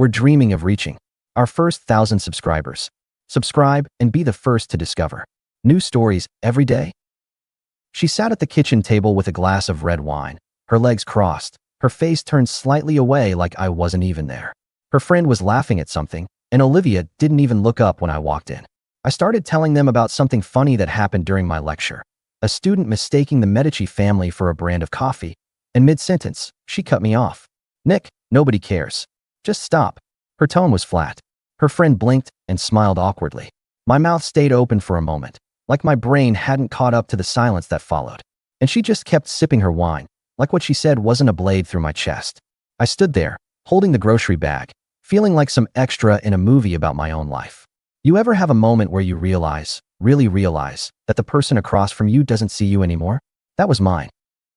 we're dreaming of reaching our first 1,000 subscribers. Subscribe and be the first to discover new stories every day. She sat at the kitchen table with a glass of red wine, her legs crossed, her face turned slightly away like I wasn't even there. Her friend was laughing at something, and Olivia didn't even look up when I walked in. I started telling them about something funny that happened during my lecture. A student mistaking the Medici family for a brand of coffee, and mid-sentence, she cut me off. "Nick, nobody cares. Just stop." Her tone was flat. Her friend blinked and smiled awkwardly. My mouth stayed open for a moment, like my brain hadn't caught up to the silence that followed. And she just kept sipping her wine, like what she said wasn't a blade through my chest. I stood there, holding the grocery bag, feeling like some extra in a movie about my own life. You ever have a moment where you really realize, that the person across from you doesn't see you anymore? That was mine.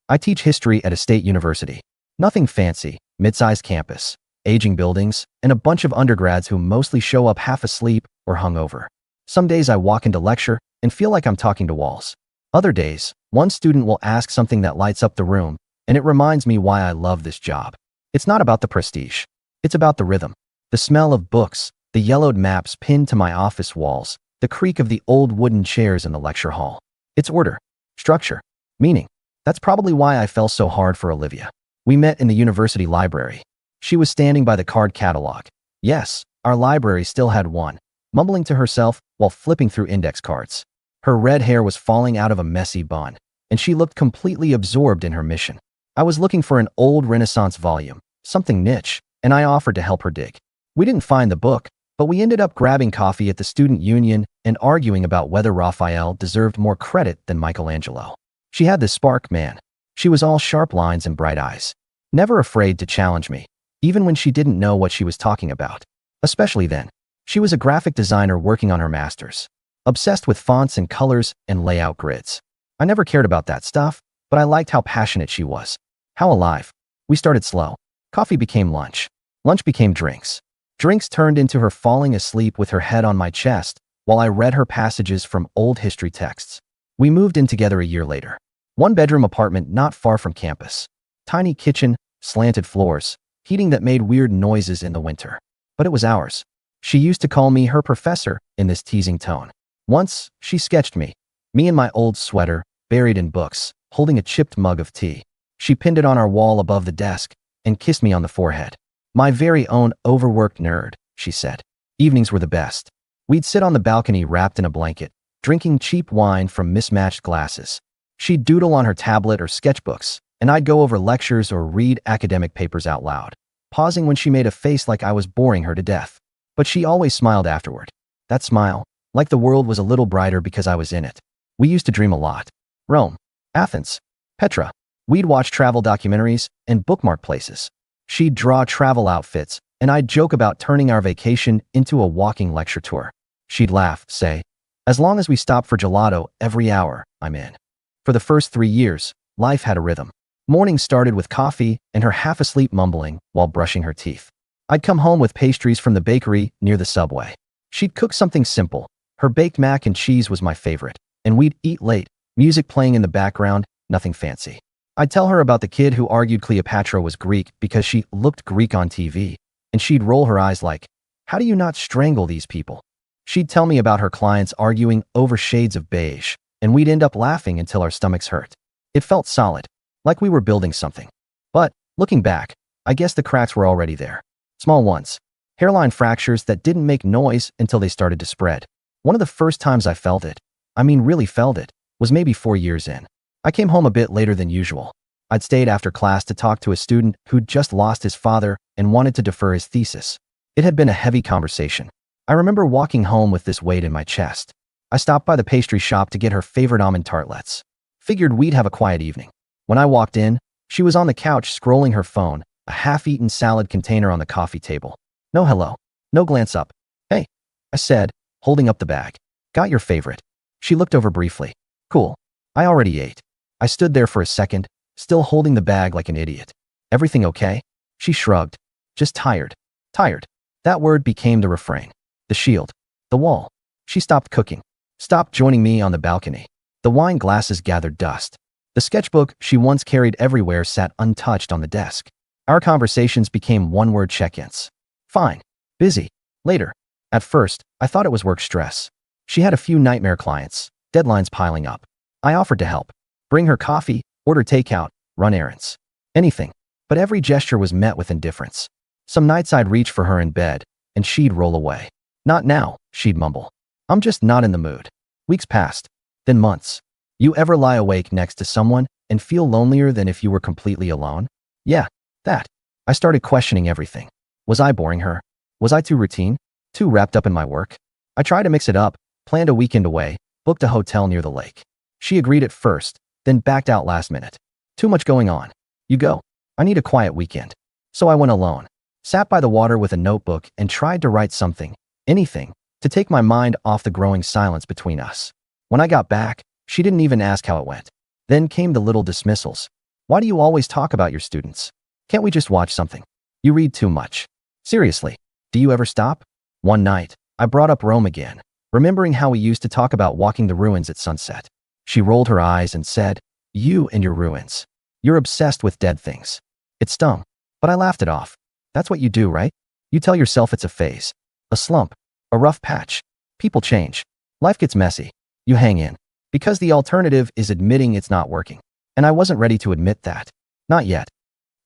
I teach history at a state university. Nothing fancy, mid-sized campus, aging buildings, and a bunch of undergrads who mostly show up half asleep or hungover. Some days I walk into lecture and feel like I'm talking to walls. Other days, one student will ask something that lights up the room, and it reminds me why I love this job. It's not about the prestige. It's about the rhythm. The smell of books, the yellowed maps pinned to my office walls, the creak of the old wooden chairs in the lecture hall. It's order, structure, meaning. That's probably why I fell so hard for Olivia. We met in the university library. She was standing by the card catalog. Yes, our library still had one, mumbling to herself while flipping through index cards. Her red hair was falling out of a messy bun, and she looked completely absorbed in her mission. I was looking for an old Renaissance volume, something niche, and I offered to help her dig. We didn't find the book, but we ended up grabbing coffee at the student union and arguing about whether Raphael deserved more credit than Michelangelo. She had this spark, man. She was all sharp lines and bright eyes, never afraid to challenge me, even when she didn't know what she was talking about. Especially then. She was a graphic designer working on her master's, obsessed with fonts and colors and layout grids. I never cared about that stuff, but I liked how passionate she was. How alive. We started slow. Coffee became lunch. Lunch became drinks. Drinks turned into her falling asleep with her head on my chest while I read her passages from old history texts. We moved in together a year later. One-bedroom apartment not far from campus. Tiny kitchen, slanted floors, heating that made weird noises in the winter. But it was ours. She used to call me her professor in this teasing tone. Once, she sketched me in my old sweater, buried in books, holding a chipped mug of tea. She pinned it on our wall above the desk and kissed me on the forehead. "My very own overworked nerd," she said. Evenings were the best. We'd sit on the balcony wrapped in a blanket, drinking cheap wine from mismatched glasses. She'd doodle on her tablet or sketchbooks, and I'd go over lectures or read academic papers out loud, pausing when she made a face like I was boring her to death. But she always smiled afterward. That smile, like the world was a little brighter because I was in it. We used to dream a lot. Rome, Athens, Petra. We'd watch travel documentaries and bookmark places. She'd draw travel outfits, and I'd joke about turning our vacation into a walking lecture tour. She'd laugh, say, "As long as we stop for gelato every hour, I'm in." For the first 3 years, life had a rhythm. Mornings started with coffee and her half-asleep mumbling while brushing her teeth. I'd come home with pastries from the bakery near the subway. She'd cook something simple. Her baked mac and cheese was my favorite, and we'd eat late, music playing in the background, nothing fancy. I'd tell her about the kid who argued Cleopatra was Greek because she looked Greek on TV, and she'd roll her eyes like, "How do you not strangle these people?" She'd tell me about her clients arguing over shades of beige, and we'd end up laughing until our stomachs hurt. It felt solid, like we were building something. But, looking back, I guess the cracks were already there. Small ones. Hairline fractures that didn't make noise until they started to spread. One of the first times I felt it, really felt it, was maybe 4 years in. I came home a bit later than usual. I'd stayed after class to talk to a student who'd just lost his father and wanted to defer his thesis. It had been a heavy conversation. I remember walking home with this weight in my chest. I stopped by the pastry shop to get her favorite almond tartlets. Figured we'd have a quiet evening. When I walked in, she was on the couch scrolling her phone, a half-eaten salad container on the coffee table. No hello. No glance up. "Hey," I said, holding up the bag. "Got your favorite." She looked over briefly. "Cool. I already ate." I stood there for a second, still holding the bag like an idiot. "Everything okay?" She shrugged. "Just tired." Tired. That word became the refrain. The shield. The wall. She stopped cooking. Stopped joining me on the balcony. The wine glasses gathered dust. The sketchbook she once carried everywhere sat untouched on the desk. Our conversations became one-word check-ins. Fine. Busy. Later. At first, I thought it was work stress. She had a few nightmare clients, deadlines piling up. I offered to help. Bring her coffee, order takeout, run errands. Anything. But every gesture was met with indifference. Some nights I'd reach for her in bed, and she'd roll away. Not now, she'd mumble. I'm just not in the mood. Weeks passed. Then months. You ever lie awake next to someone and feel lonelier than if you were completely alone? Yeah, that. I started questioning everything. Was I boring her? Was I too routine? Too wrapped up in my work? I tried to mix it up, planned a weekend away, booked a hotel near the lake. She agreed at first, then backed out last minute. Too much going on. You go. I need a quiet weekend. So I went alone. Sat by the water with a notebook and tried to write something, anything, to take my mind off the growing silence between us. When I got back, she didn't even ask how it went. Then came the little dismissals. Why do you always talk about your students? Can't we just watch something? You read too much. Seriously, do you ever stop? One night, I brought up Rome again, remembering how we used to talk about walking the ruins at sunset. She rolled her eyes and said, "You and your ruins. You're obsessed with dead things." It stung, but I laughed it off. That's what you do, right? You tell yourself it's a phase, a slump, a rough patch. People change. Life gets messy. You hang in. Because the alternative is admitting it's not working. And I wasn't ready to admit that. Not yet.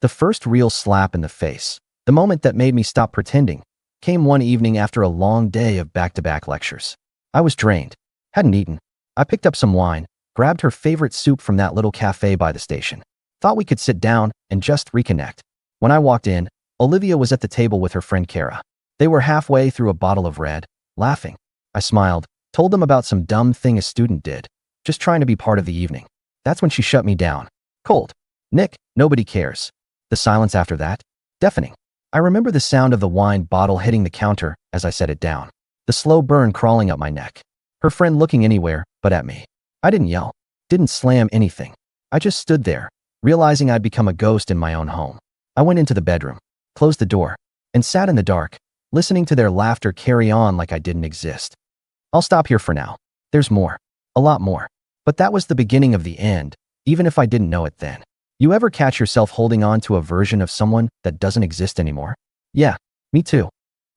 The first real slap in the face, the moment that made me stop pretending, came one evening after a long day of back-to-back lectures. I was drained. Hadn't eaten. I picked up some wine, grabbed her favorite soup from that little cafe by the station. Thought we could sit down and just reconnect. When I walked in, Olivia was at the table with her friend Kara. They were halfway through a bottle of red, laughing. I smiled, told them about some dumb thing a student did, just trying to be part of the evening. That's when she shut me down. Cold. Nick, nobody cares. The silence after that? Deafening. I remember the sound of the wine bottle hitting the counter as I set it down. The slow burn crawling up my neck. Her friend looking anywhere but at me. I didn't yell. Didn't slam anything. I just stood there, realizing I'd become a ghost in my own home. I went into the bedroom, closed the door, and sat in the dark, listening to their laughter carry on like I didn't exist. I'll stop here for now. There's more. A lot more. But that was the beginning of the end, even if I didn't know it then. You ever catch yourself holding on to a version of someone that doesn't exist anymore? Yeah, me too.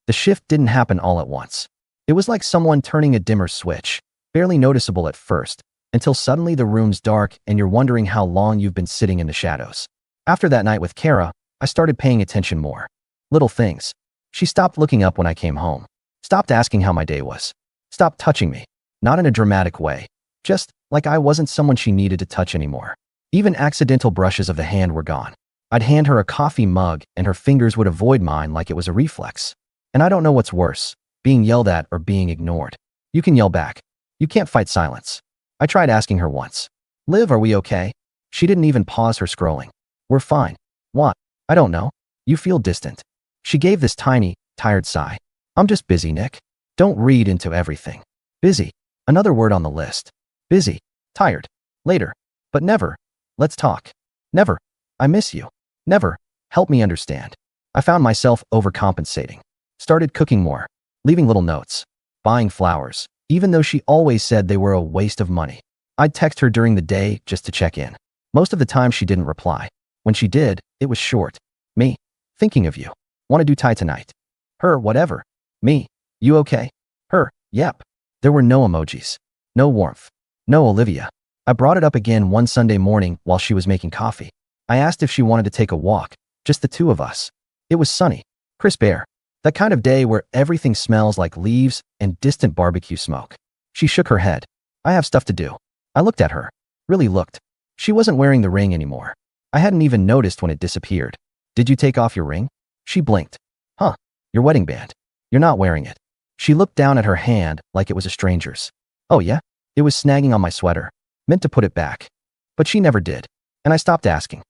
The shift didn't happen all at once. It was like someone turning a dimmer switch, barely noticeable at first, until suddenly the room's dark and you're wondering how long you've been sitting in the shadows. After that night with Kara, I started paying attention more. Little things. She stopped looking up when I came home. Stopped asking how my day was. Stopped touching me. Not in a dramatic way. Just like I wasn't someone she needed to touch anymore. Even accidental brushes of the hand were gone. I'd hand her a coffee mug and her fingers would avoid mine like it was a reflex. And I don't know what's worse, being yelled at or being ignored. You can yell back. You can't fight silence. I tried asking her once. Liv, are we okay? She didn't even pause her scrolling. We're fine. What? I don't know. You feel distant. She gave this tiny, tired sigh. I'm just busy, Nick. Don't read into everything. Busy. Another word on the list. Busy. Tired. Later. But never. Let's talk. Never. I miss you. Never. Help me understand. I found myself overcompensating. Started cooking more. Leaving little notes. Buying flowers, even though she always said they were a waste of money. I'd text her during the day just to check in. Most of the time she didn't reply. When she did, it was short. Me. Thinking of you. Want to do Thai tonight? Her, whatever. Me. You okay? Her, yep. There were no emojis. No warmth. No Olivia. I brought it up again one Sunday morning while she was making coffee. I asked if she wanted to take a walk, just the two of us. It was sunny, crisp air, that kind of day where everything smells like leaves and distant barbecue smoke. She shook her head. I have stuff to do. I looked at her. Really looked. She wasn't wearing the ring anymore. I hadn't even noticed when it disappeared. Did you take off your ring? She blinked. Huh, your wedding band. You're not wearing it. She looked down at her hand like it was a stranger's. Oh yeah? It was snagging on my sweater. Meant to put it back. But she never did. And I stopped asking.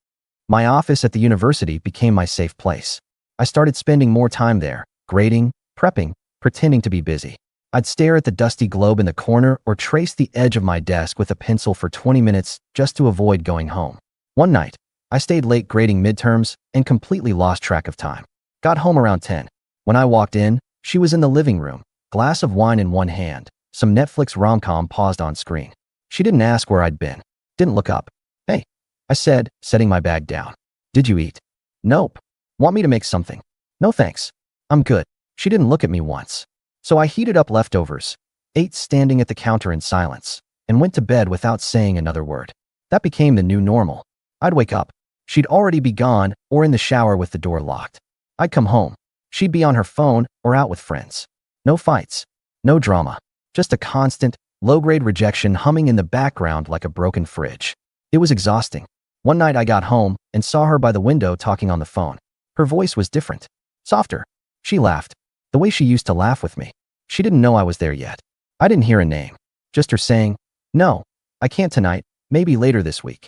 My office at the university became my safe place. I started spending more time there, grading, prepping, pretending to be busy. I'd stare at the dusty globe in the corner or trace the edge of my desk with a pencil for 20 minutes just to avoid going home. One night, I stayed late grading midterms and completely lost track of time. Got home around 10. When I walked in, she was in the living room, glass of wine in one hand, some Netflix rom-com paused on screen. She didn't ask where I'd been. Didn't look up. Hey, I said, setting my bag down. Did you eat? Nope. Want me to make something? No thanks. I'm good. She didn't look at me once. So I heated up leftovers, ate standing at the counter in silence, and went to bed without saying another word. That became the new normal. I'd wake up. She'd already be gone or in the shower with the door locked. I'd come home. She'd be on her phone or out with friends. No fights. No drama. Just a constant, low-grade rejection humming in the background like a broken fridge. It was exhausting. One night I got home and saw her by the window talking on the phone. Her voice was different. Softer. She laughed. The way she used to laugh with me. She didn't know I was there yet. I didn't hear a name. Just her saying, "No, I can't tonight, maybe later this week."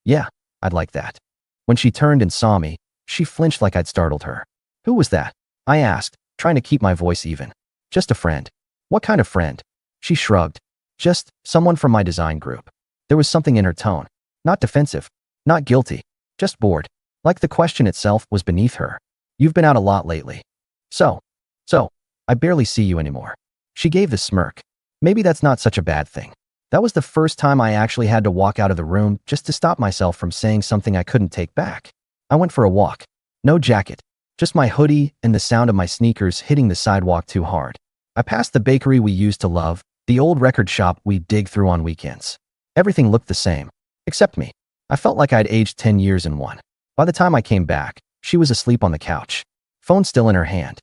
Yeah, I'd like that. When she turned and saw me, she flinched like I'd startled her. "Who was that?" I asked, trying to keep my voice even. "Just a friend." "What kind of friend?" She shrugged. "Just someone from my design group." There was something in her tone. Not defensive. Not guilty. Just bored. Like the question itself was beneath her. "You've been out a lot lately." So, I barely see you anymore." She gave this smirk. Maybe that's not such a bad thing. That was the first time I actually had to walk out of the room just to stop myself from saying something I couldn't take back. I went for a walk. No jacket. Just my hoodie and the sound of my sneakers hitting the sidewalk too hard. I passed the bakery we used to love, the old record shop we dig through on weekends. Everything looked the same. Except me. I felt like I'd aged 10 years in one. By the time I came back, she was asleep on the couch. Phone still in her hand.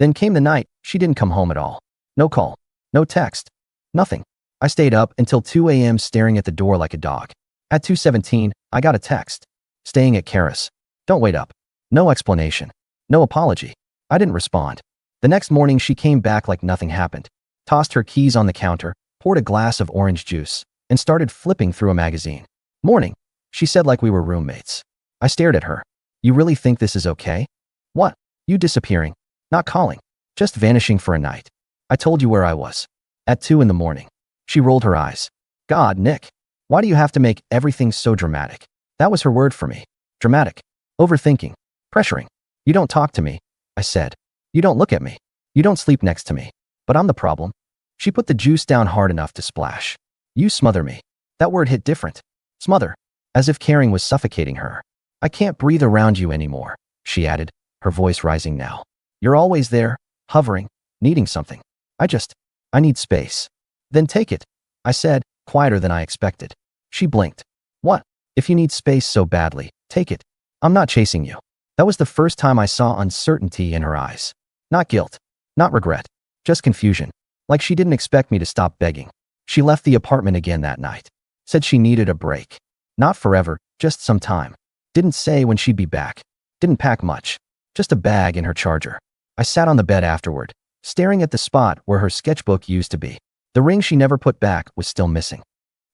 Then came the night, she didn't come home at all. No call. No text. Nothing. I stayed up until 2 a.m. staring at the door like a dog. At 2:17, I got a text. "Staying at Karis. Don't wait up." No explanation. No apology. I didn't respond. The next morning she came back like nothing happened, tossed her keys on the counter, poured a glass of orange juice, and started flipping through a magazine. "Morning," she said like we were roommates. I stared at her. "You really think this is okay?" "What?" "You disappearing. Not calling. Just vanishing for a night. I told you where I was. At 2 in the morning. She rolled her eyes. "God, Nick. Why do you have to make everything so dramatic?" That was her word for me. Dramatic. Overthinking. Pressuring. "You don't talk to me," I said. "You don't look at me. You don't sleep next to me. But I'm the problem." She put the juice down hard enough to splash. "You smother me." That word hit different. Smother. As if caring was suffocating her. "I can't breathe around you anymore," she added, her voice rising now. "You're always there, hovering, needing something. I need space." "Then take it," I said, quieter than I expected. She blinked. "What? If you need space so badly, take it. I'm not chasing you." That was the first time I saw uncertainty in her eyes. Not guilt. Not regret. Just confusion. Like she didn't expect me to stop begging. She left the apartment again that night. Said she needed a break. Not forever, just some time. Didn't say when she'd be back. Didn't pack much. Just a bag and her charger. I sat on the bed afterward, staring at the spot where her sketchbook used to be. The ring she never put back was still missing.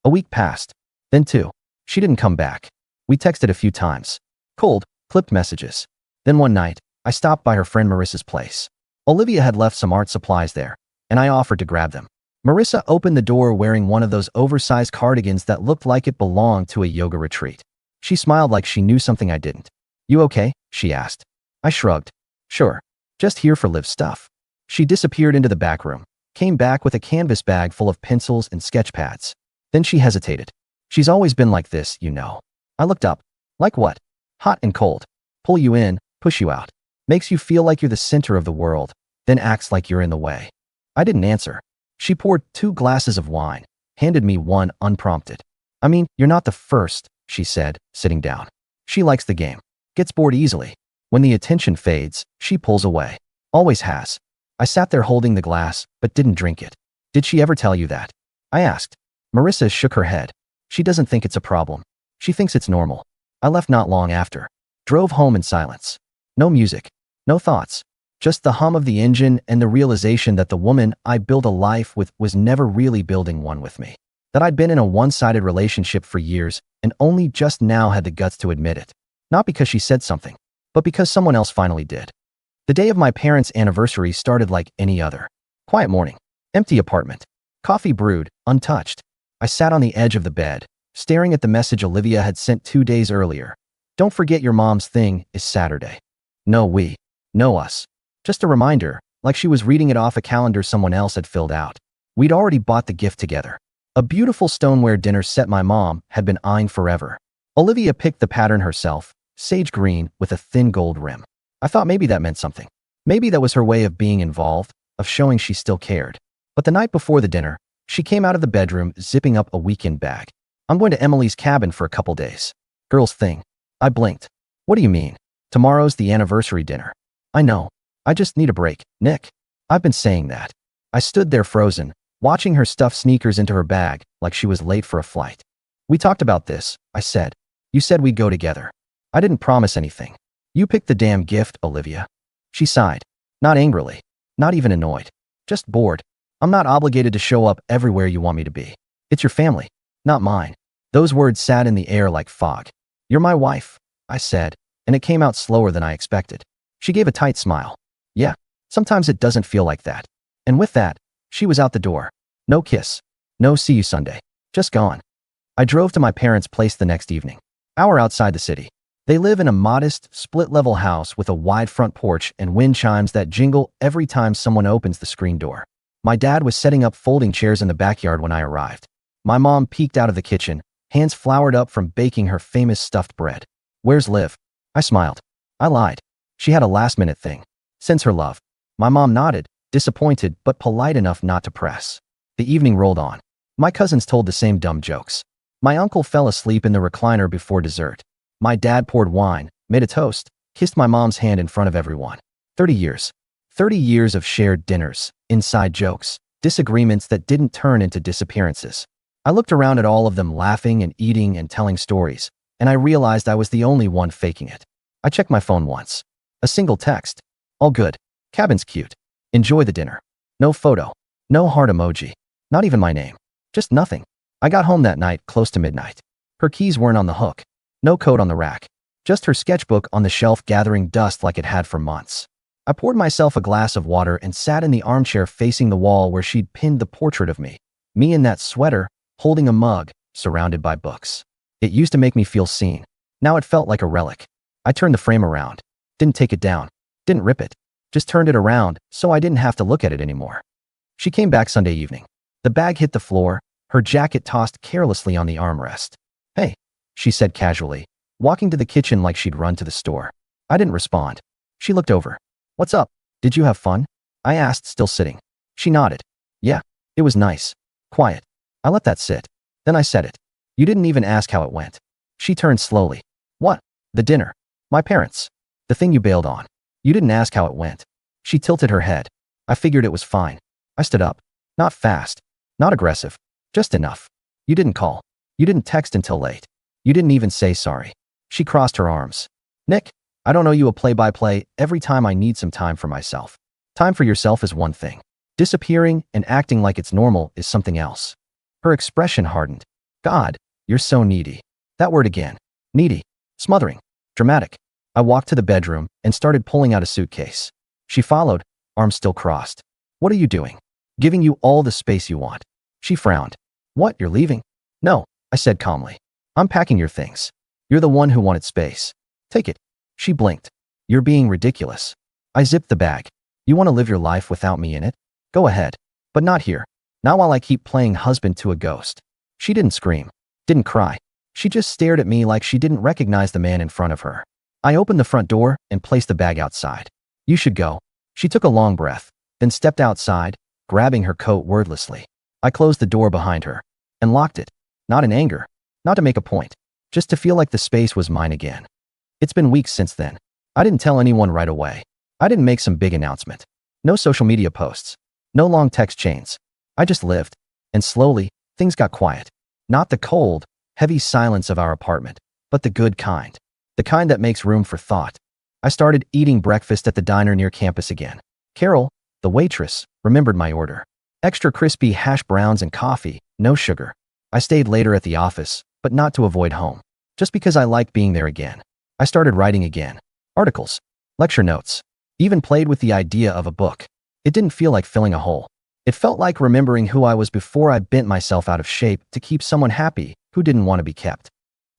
A week passed. Then 2. She didn't come back. We texted a few times. Cold, clipped messages. Then one night, I stopped by her friend Marissa's place. Olivia had left some art supplies there, and I offered to grab them. Marissa opened the door wearing one of those oversized cardigans that looked like it belonged to a yoga retreat. She smiled like she knew something I didn't. "You okay?" she asked. I shrugged. "Sure. Just here for Liv's stuff." She disappeared into the back room, came back with a canvas bag full of pencils and sketch pads. Then she hesitated. "She's always been like this, you know." I looked up. "Like what?" "Hot and cold. Pull you in, push you out. Makes you feel like you're the center of the world, then acts like you're in the way." I didn't answer. She poured 2 glasses of wine, handed me one unprompted. "I mean, you're not the first," she said, sitting down. She likes the game. Gets bored easily. When the attention fades, she pulls away. Always has. I sat there holding the glass, but didn't drink it. "Did she ever tell you that?" I asked. Marissa shook her head. "She doesn't think it's a problem. She thinks it's normal." I left not long after. Drove home in silence. No music. No thoughts. Just the hum of the engine and the realization that the woman I built a life with was never really building one with me. That I'd been in a one-sided relationship for years and only just now had the guts to admit it. Not because she said something, but because someone else finally did. The day of my parents' anniversary started like any other. Quiet morning. Empty apartment. Coffee brewed, untouched. I sat on the edge of the bed, staring at the message Olivia had sent 2 days earlier. "Don't forget your mom's thing is Saturday." No we. No us. Just a reminder, like she was reading it off a calendar someone else had filled out. We'd already bought the gift together. A beautiful stoneware dinner set my mom had been eyeing forever. Olivia picked the pattern herself, sage green with a thin gold rim. I thought maybe that meant something. Maybe that was her way of being involved, of showing she still cared. But the night before the dinner, she came out of the bedroom zipping up a weekend bag. I'm going to Emily's cabin for a couple days. Girls thing. I blinked. What do you mean? Tomorrow's the anniversary dinner. I know. I just need a break, Nick. I've been saying that. I stood there frozen, watching her stuff sneakers into her bag like she was late for a flight. We talked about this, I said. You said we'd go together. I didn't promise anything. You picked the damn gift, Olivia. She sighed. Not angrily. Not even annoyed. Just bored. I'm not obligated to show up everywhere you want me to be. It's your family, not mine. Those words sat in the air like fog. You're my wife, I said, and it came out slower than I expected. She gave a tight smile. Yeah, sometimes it doesn't feel like that. And with that, she was out the door. No kiss. No see you Sunday. Just gone. I drove to my parents' place the next evening. Hour outside the city. They live in a modest, split-level house with a wide front porch and wind chimes that jingle every time someone opens the screen door. My dad was setting up folding chairs in the backyard when I arrived. My mom peeked out of the kitchen, hands floured up from baking her famous stuffed bread. Where's Liv? I smiled. I lied. She had a last-minute thing. Sends her love. My mom nodded, disappointed but polite enough not to press. The evening rolled on. My cousins told the same dumb jokes. My uncle fell asleep in the recliner before dessert. My dad poured wine, made a toast, kissed my mom's hand in front of everyone. 30 years. 30 years of shared dinners, inside jokes, disagreements that didn't turn into disappearances. I looked around at all of them laughing and eating and telling stories, and I realized I was the only one faking it. I checked my phone once. A single text. All good. Cabin's cute. Enjoy the dinner. No photo. No heart emoji. Not even my name. Just nothing. I got home that night close to midnight. Her keys weren't on the hook. No coat on the rack. Just her sketchbook on the shelf gathering dust like it had for months. I poured myself a glass of water and sat in the armchair facing the wall where she'd pinned the portrait of me. Me in that sweater, holding a mug, surrounded by books. It used to make me feel seen. Now it felt like a relic. I turned the frame around. Didn't take it down. Didn't rip it. Just turned it around so I didn't have to look at it anymore. She came back Sunday evening. The bag hit the floor, her jacket tossed carelessly on the armrest. Hey, she said casually, walking to the kitchen like she'd run to the store. I didn't respond. She looked over. What's up? Did you have fun? I asked, still sitting. She nodded. Yeah, it was nice. Quiet. I let that sit. Then I said it. You didn't even ask how it went. She turned slowly. What? The dinner. My parents. The thing you bailed on. You didn't ask how it went. She tilted her head. I figured it was fine. I stood up. Not fast. Not aggressive. Just enough. You didn't call. You didn't text until late. You didn't even say sorry. She crossed her arms. Nick, I don't owe you a play-by-play every time I need some time for myself. Time for yourself is one thing. Disappearing and acting like it's normal is something else. Her expression hardened. God, you're so needy. That word again. Needy. Smothering. Dramatic. I walked to the bedroom and started pulling out a suitcase. She followed, arms still crossed. What are you doing? Giving you all the space you want. She frowned. What, you're leaving? No, I said calmly. I'm packing your things. You're the one who wanted space. Take it. She blinked. You're being ridiculous. I zipped the bag. You want to live your life without me in it? Go ahead. But not here. Not while I keep playing husband to a ghost. She didn't scream. Didn't cry. She just stared at me like she didn't recognize the man in front of her. I opened the front door and placed the bag outside. You should go. She took a long breath, then stepped outside, grabbing her coat wordlessly. I closed the door behind her and locked it. Not in anger. Not to make a point. Just to feel like the space was mine again. It's been weeks since then. I didn't tell anyone right away. I didn't make some big announcement. No social media posts. No long text chains. I just lived. And slowly, things got quiet. Not the cold, heavy silence of our apartment, but the good kind. The kind that makes room for thought. I started eating breakfast at the diner near campus again. Carol, the waitress, remembered my order. Extra crispy hash browns and coffee, no sugar. I stayed later at the office, but not to avoid home. Just because I liked being there again. I started writing again. Articles. Lecture notes. Even played with the idea of a book. It didn't feel like filling a hole. It felt like remembering who I was before I bent myself out of shape to keep someone happy who didn't want to be kept.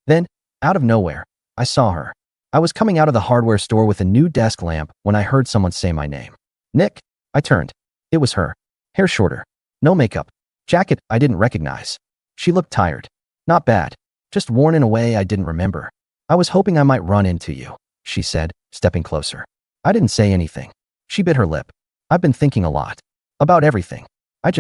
Then, out of nowhere, I saw her. I was coming out of the hardware store with a new desk lamp when I heard someone say my name. Nick. I turned. It was her. Hair shorter. No makeup. Jacket I didn't recognize. She looked tired. Not bad. Just worn in a way I didn't remember. I was hoping I might run into you, she said, stepping closer. I didn't say anything. She bit her lip. I've been thinking a lot. About everything. I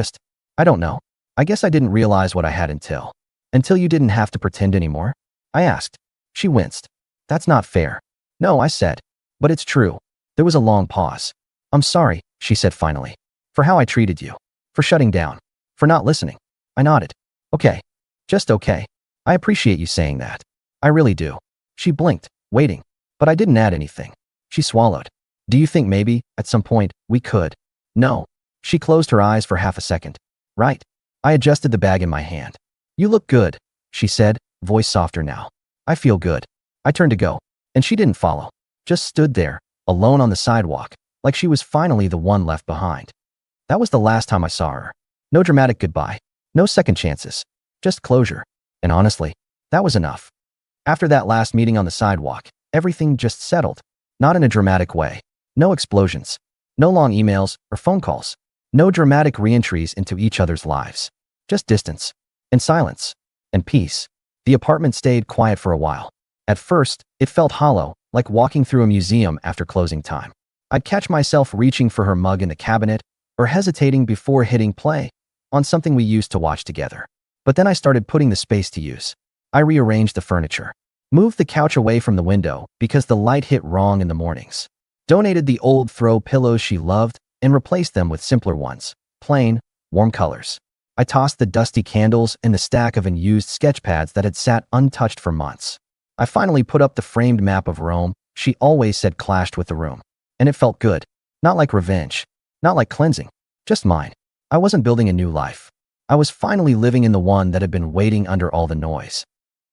don't know. I guess I didn't realize what I had until you didn't have to pretend anymore? I asked. She winced. That's not fair. No, I said. But it's true. There was a long pause. I'm sorry, she said finally. For how I treated you. For shutting down. For not listening. I nodded. Okay. Just okay. I appreciate you saying that. I really do. She blinked, waiting. But I didn't add anything. She swallowed. Do you think maybe, at some point, we could? No. She closed her eyes for half a second. Right. I adjusted the bag in my hand. You look good, she said, voice softer now. I feel good. I turned to go, and she didn't follow. Just stood there, alone on the sidewalk, like she was finally the one left behind. That was the last time I saw her. No dramatic goodbye. No second chances. Just closure. And honestly, that was enough. After that last meeting on the sidewalk, everything just settled. Not in a dramatic way. No explosions. No long emails or phone calls. No dramatic re-entries into each other's lives. Just distance. And silence. And peace. The apartment stayed quiet for a while. At first, it felt hollow, like walking through a museum after closing time. I'd catch myself reaching for her mug in the cabinet, or hesitating before hitting play on something we used to watch together. But then I started putting the space to use. I rearranged the furniture. Moved the couch away from the window because the light hit wrong in the mornings. Donated the old throw pillows she loved and replaced them with simpler ones. Plain, warm colors. I tossed the dusty candles and the stack of unused sketch pads that had sat untouched for months. I finally put up the framed map of Rome she always said clashed with the room. And it felt good. Not like revenge. Not like cleansing. Just mine. I wasn't building a new life. I was finally living in the one that had been waiting under all the noise.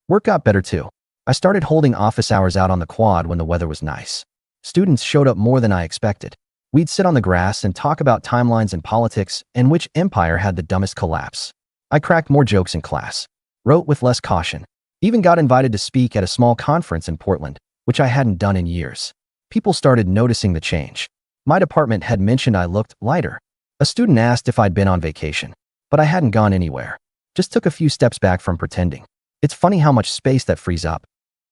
Work got better too. I started holding office hours out on the quad when the weather was nice. Students showed up more than I expected. We'd sit on the grass and talk about timelines and politics and which empire had the dumbest collapse. I cracked more jokes in class. Wrote with less caution. Even got invited to speak at a small conference in Portland, which I hadn't done in years. People started noticing the change. My department had mentioned I looked lighter. A student asked if I'd been on vacation, but I hadn't gone anywhere. Just took a few steps back from pretending. It's funny how much space that frees up.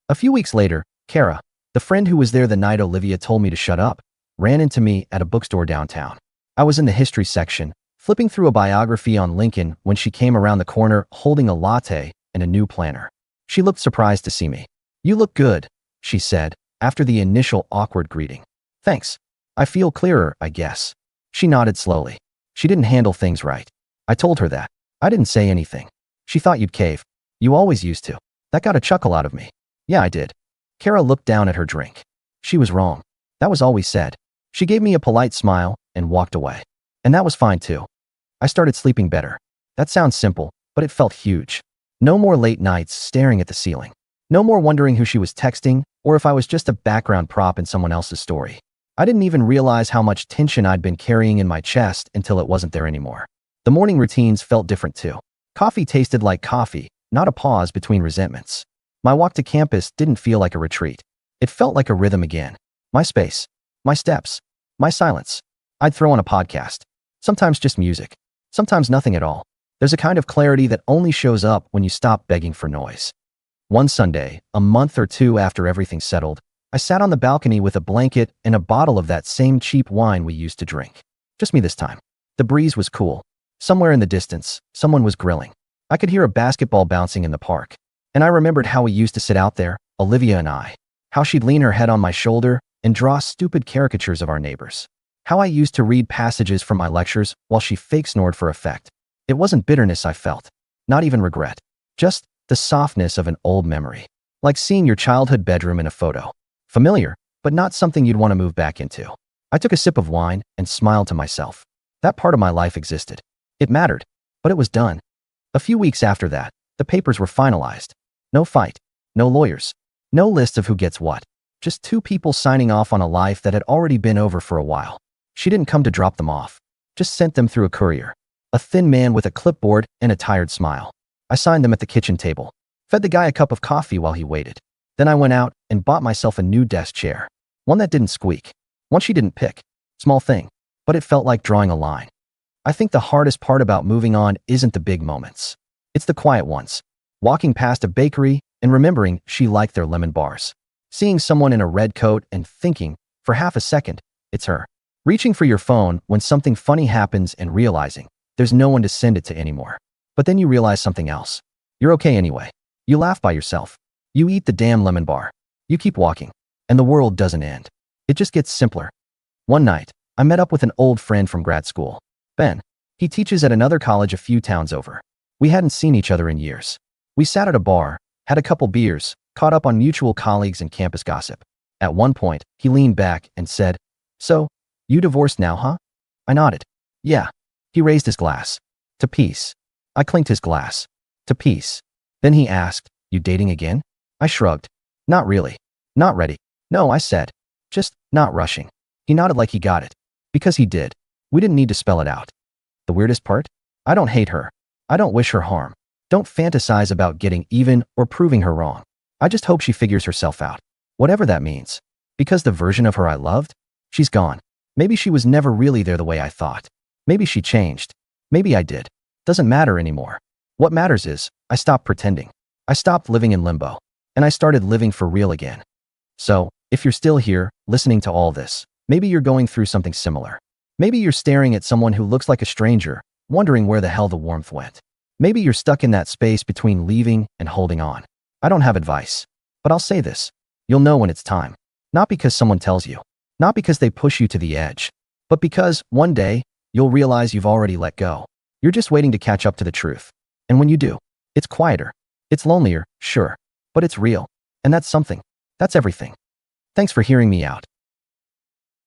A few weeks later, Kara, the friend who was there the night Olivia told me to shut up, ran into me at a bookstore downtown. I was in the history section, flipping through a biography on Lincoln when she came around the corner holding a latte and a new planner. She looked surprised to see me. You look good, she said, after the initial awkward greeting. Thanks. I feel clearer, I guess. She nodded slowly. She didn't handle things right. I told her that. I didn't say anything. She thought you'd cave. You always used to. That got a chuckle out of me. Yeah, I did. Kara looked down at her drink. She was wrong. That was all we said. She gave me a polite smile and walked away. And that was fine too. I started sleeping better. That sounds simple, but it felt huge. No more late nights staring at the ceiling. No more wondering who she was texting or if I was just a background prop in someone else's story. I didn't even realize how much tension I'd been carrying in my chest until it wasn't there anymore. The morning routines felt different too. Coffee tasted like coffee, not a pause between resentments. My walk to campus didn't feel like a retreat. It felt like a rhythm again. My space. My steps. My silence. I'd throw on a podcast. Sometimes just music. Sometimes nothing at all. There's a kind of clarity that only shows up when you stop begging for noise. One Sunday, a month or two after everything settled, I sat on the balcony with a blanket and a bottle of that same cheap wine we used to drink. Just me this time. The breeze was cool. Somewhere in the distance, someone was grilling. I could hear a basketball bouncing in the park. And I remembered how we used to sit out there, Olivia and I. How she'd lean her head on my shoulder and draw stupid caricatures of our neighbors. How I used to read passages from my lectures while she fake snored for effect. It wasn't bitterness I felt. Not even regret. Just the softness of an old memory. Like seeing your childhood bedroom in a photo. Familiar, but not something you'd want to move back into. I took a sip of wine and smiled to myself. That part of my life existed. It mattered, but it was done. A few weeks after that, the papers were finalized. No fight. No lawyers. No list of who gets what. Just two people signing off on a life that had already been over for a while. She didn't come to drop them off. Just sent them through a courier. A thin man with a clipboard and a tired smile. I signed them at the kitchen table. Fed the guy a cup of coffee while he waited. Then I went out and bought myself a new desk chair. One that didn't squeak. One she didn't pick. Small thing. But it felt like drawing a line. I think the hardest part about moving on isn't the big moments. It's the quiet ones. Walking past a bakery and remembering she liked their lemon bars. Seeing someone in a red coat and thinking, for half a second, it's her. Reaching for your phone when something funny happens and realizing there's no one to send it to anymore. But then you realize something else. You're okay anyway. You laugh by yourself. You eat the damn lemon bar. You keep walking. And the world doesn't end. It just gets simpler. One night, I met up with an old friend from grad school, Ben. He teaches at another college a few towns over. We hadn't seen each other in years. We sat at a bar, had a couple beers, caught up on mutual colleagues and campus gossip. At one point, he leaned back and said, "So, you divorced now, huh?" I nodded. "Yeah." He raised his glass. "To peace." I clinked his glass. "To peace." Then he asked, "You dating again?" I shrugged. "Not really. Not ready." "No," I said. "Just not rushing." He nodded like he got it. Because he did. We didn't need to spell it out. The weirdest part? I don't hate her. I don't wish her harm. Don't fantasize about getting even or proving her wrong. I just hope she figures herself out. Whatever that means. Because the version of her I loved? She's gone. Maybe she was never really there the way I thought. Maybe she changed. Maybe I did. Doesn't matter anymore. What matters is, I stopped pretending. I stopped living in limbo. And I started living for real again. So, if you're still here, listening to all this, maybe you're going through something similar. Maybe you're staring at someone who looks like a stranger, wondering where the hell the warmth went. Maybe you're stuck in that space between leaving and holding on. I don't have advice. But I'll say this. You'll know when it's time. Not because someone tells you. Not because they push you to the edge. But because, one day, you'll realize you've already let go. You're just waiting to catch up to the truth. And when you do, it's quieter. It's lonelier, sure. But it's real. And that's something. That's everything. Thanks for hearing me out.